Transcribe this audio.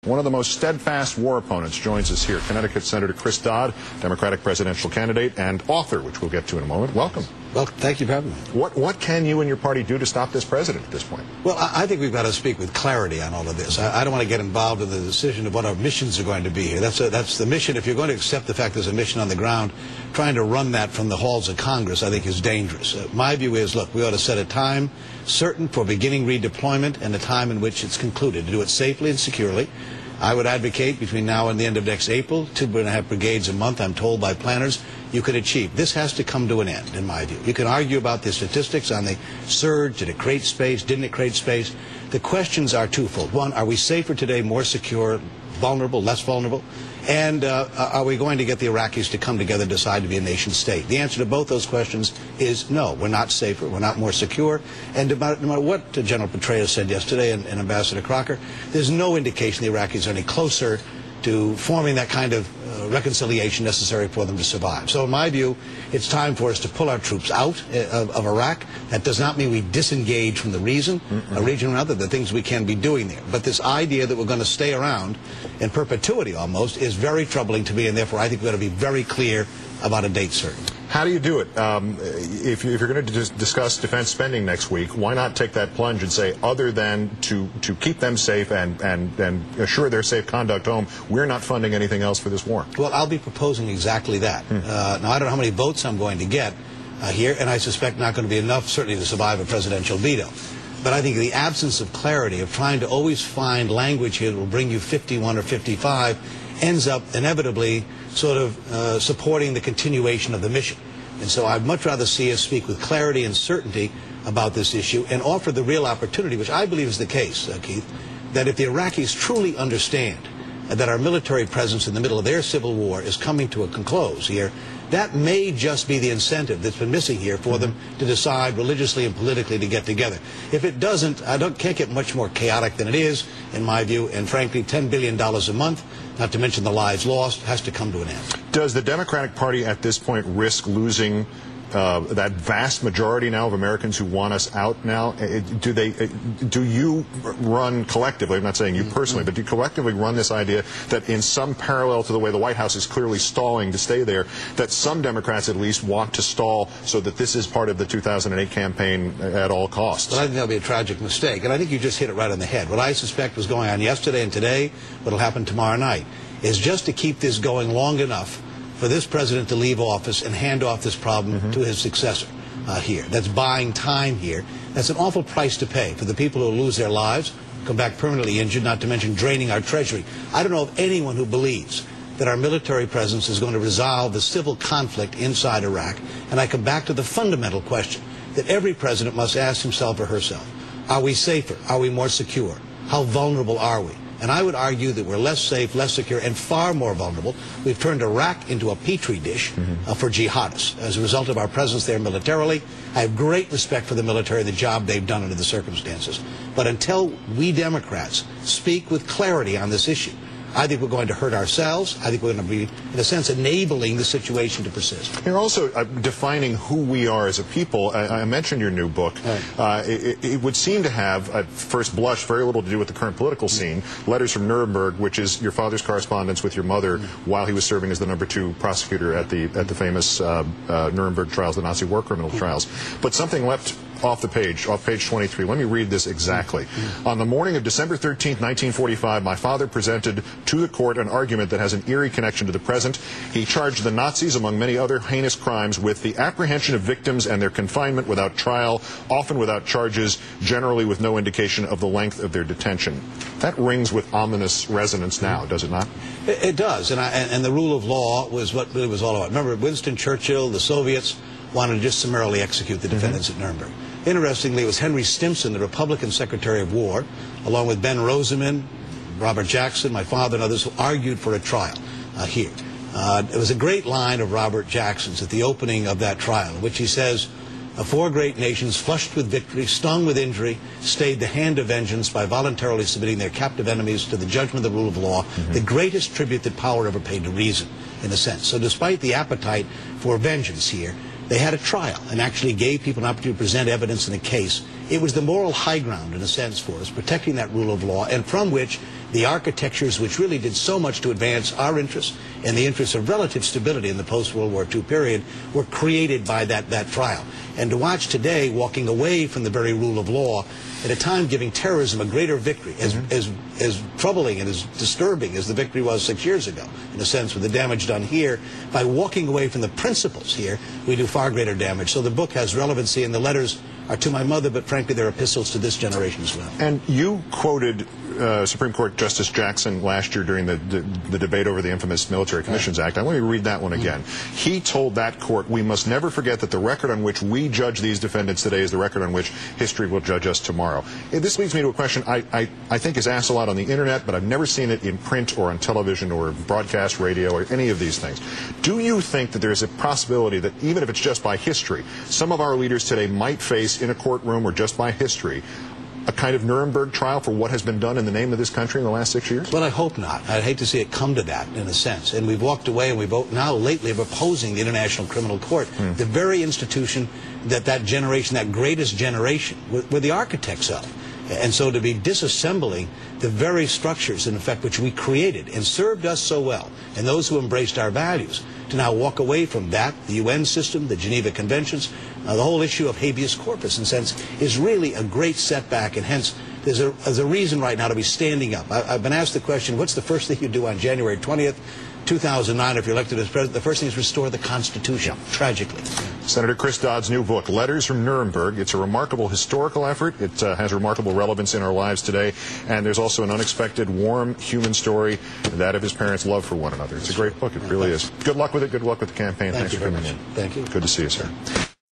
One of the most steadfast war opponents joins us here, Connecticut Senator Chris Dodd, Democratic presidential candidate and author, which we'll get to in a moment. Welcome. Well, thank you for having me. What can you and your party do to stop this president at this point? Well, I think we've got to speak with clarity on all of this. I don't want to get involved in the decision of what our missions are going to be here. That's the mission. If you're going to accept the fact there's a mission on the ground, trying to run that from the halls of Congress, I think, is dangerous. My view is, look, we ought to set a time certain for beginning redeployment and a time in which it's concluded, to do it safely and securely. I would advocate between now and the end of next April, 2.5 brigades a month, I'm told by planners, you could achieve. This has to come to an end, in my view. You can argue about the statistics on the surge. Did it create space? Didn't it create space? The questions are twofold. One, are we safer today, more secure, vulnerable, less vulnerable? And are we going to get the Iraqis to come together and decide to be a nation state? The answer to both those questions is no. We're not safer. We're not more secure. And no matter what General Petraeus said yesterday and Ambassador Crocker, there's no indication the Iraqis are any closer to forming that kind of reconciliation necessary for them to survive. So in my view, it's time for us to pull our troops out of Iraq. That does not mean we disengage from the region or other, the things we can be doing there. But this idea that we're going to stay around in perpetuity almost is very troubling to me, and therefore I think we've got to be very clear about a date certain. How do you do it? If you're going to discuss defense spending next week, why not take that plunge and say, other than to keep them safe and assure their safe conduct home, we're not funding anything else for this war? Well, I'll be proposing exactly that. Now, I don't know how many votes I'm going to get here, and I suspect not going to be enough, certainly, to survive a presidential veto. But I think the absence of clarity, of trying to always find language here that will bring you 51 or 55, ends up inevitably sort of supporting the continuation of the mission. And so I'd much rather see us speak with clarity and certainty about this issue and offer the real opportunity, which I believe is the case, Keith, that if the Iraqis truly understand that our military presence in the middle of their civil war is coming to a close here, that may just be the incentive that's been missing here for them to decide religiously and politically to get together. If it doesn't, can't get much more chaotic than it is, in my view, and frankly, $10 billion a month, not to mention the lives lost, has to come to an end. Does the Democratic Party at this point risk losing that vast majority now of Americans who want us out now? Do you run collectively, I'm not saying you personally, but do you collectively run this idea that in some parallel to the way the White House is clearly stalling to stay there, that some Democrats at least want to stall so that this is part of the 2008 campaign at all costs? Well, I think that'll be a tragic mistake, and I think you just hit it right on the head. What I suspect was going on yesterday and today, what'll happen tomorrow night, is just to keep this going long enough for this president to leave office and hand off this problem to his successor here. That's buying time here. That's an awful price to pay for the people who lose their lives, come back permanently injured, not to mention draining our treasury. I don't know of anyone who believes that our military presence is going to resolve the civil conflict inside Iraq. And I come back to the fundamental question that every president must ask himself or herself. Are we safer? Are we more secure? How vulnerable are we? And I would argue that we're less safe, less secure, and far more vulnerable. We've turned Iraq into a petri dish for jihadists as a result of our presence there militarily. I have great respect for the military, the job they've done under the circumstances. But until we Democrats speak with clarity on this issue, I think we're going to hurt ourselves. I think we're going to be, in a sense, enabling the situation to persist. You're also defining who we are as a people. I mentioned your new book. Right. It would seem to have, at first blush, very little to do with the current political scene. Letters from Nuremberg, which is your father's correspondence with your mother while he was serving as the #2 prosecutor at the famous Nuremberg trials, the Nazi war criminal trials. But something left off page 23. Let me read this exactly. On the morning of December 13th, 1945, my father presented to the court an argument that has an eerie connection to the present. He charged the Nazis, among many other heinous crimes, with the apprehension of victims and their confinement without trial, often without charges, generally with no indication of the length of their detention. That rings with ominous resonance now, does it not? It does, and the rule of law was what it was all about. Remember, Winston Churchill, the Soviets, wanted to just summarily execute the defendants at Nuremberg. Interestingly, it was Henry Stimson, the Republican Secretary of War, along with Ben Rosenman, Robert Jackson, my father, and others, who argued for a trial here. It was a great line of Robert Jackson's at the opening of that trial, in which he says, "Four great nations, flushed with victory, stung with injury, stayed the hand of vengeance by voluntarily submitting their captive enemies to the judgment of the rule of law, the greatest tribute that power ever paid to reason," in a sense. So despite the appetite for vengeance here, they had a trial and actually gave people an opportunity to present evidence in a case. It was the moral high ground, in a sense, for us, protecting that rule of law, and from which the architectures which really did so much to advance our interests and the interests of relative stability in the post-World War II period were created by that trial. And to watch today walking away from the very rule of law at a time giving terrorism a greater victory, as troubling and as disturbing as the victory was 6 years ago, in a sense, with the damage done here, by walking away from the principles here, we do far greater damage. So the book has relevancy, and the letters are to my mother, but frankly, they're epistles to this generation as well. And you quoted Supreme Court Justice Jackson last year during the debate over the infamous Military Commissions Act. I want to read that one again. He told that court, "We must never forget that the record on which we judge these defendants today is the record on which history will judge us tomorrow." This leads me to a question I think is asked a lot on the internet, but I've never seen it in print or on television or broadcast radio or any of these things. Do you think that there's a possibility that even if it's just by history, some of our leaders today might face in a courtroom or just by history a kind of Nuremberg trial for what has been done in the name of this country in the last 6 years? Well, I hope not. I'd hate to see it come to that, in a sense. And we've walked away, and we've now lately of opposing the International Criminal Court, the very institution that generation, that greatest generation, were the architects of. And so to be disassembling the very structures, in effect, which we created and served us so well, and those who embraced our values, to now walk away from that, the UN system, the Geneva Conventions, the whole issue of habeas corpus, in a sense, is really a great setback, and hence there's a reason right now to be standing up. I've been asked the question, what's the first thing you do on January 20th, 2009, if you're elected as president? The first thing is restore the Constitution, tragically. Senator Chris Dodd's new book, Letters from Nuremberg. It's a remarkable historical effort. It has remarkable relevance in our lives today. And there's also an unexpected, warm human story, that of his parents' love for one another. It's a great book. It really is. Good luck with it. Good luck with the campaign. Thanks for coming in. Thank you. Good to see you, sir.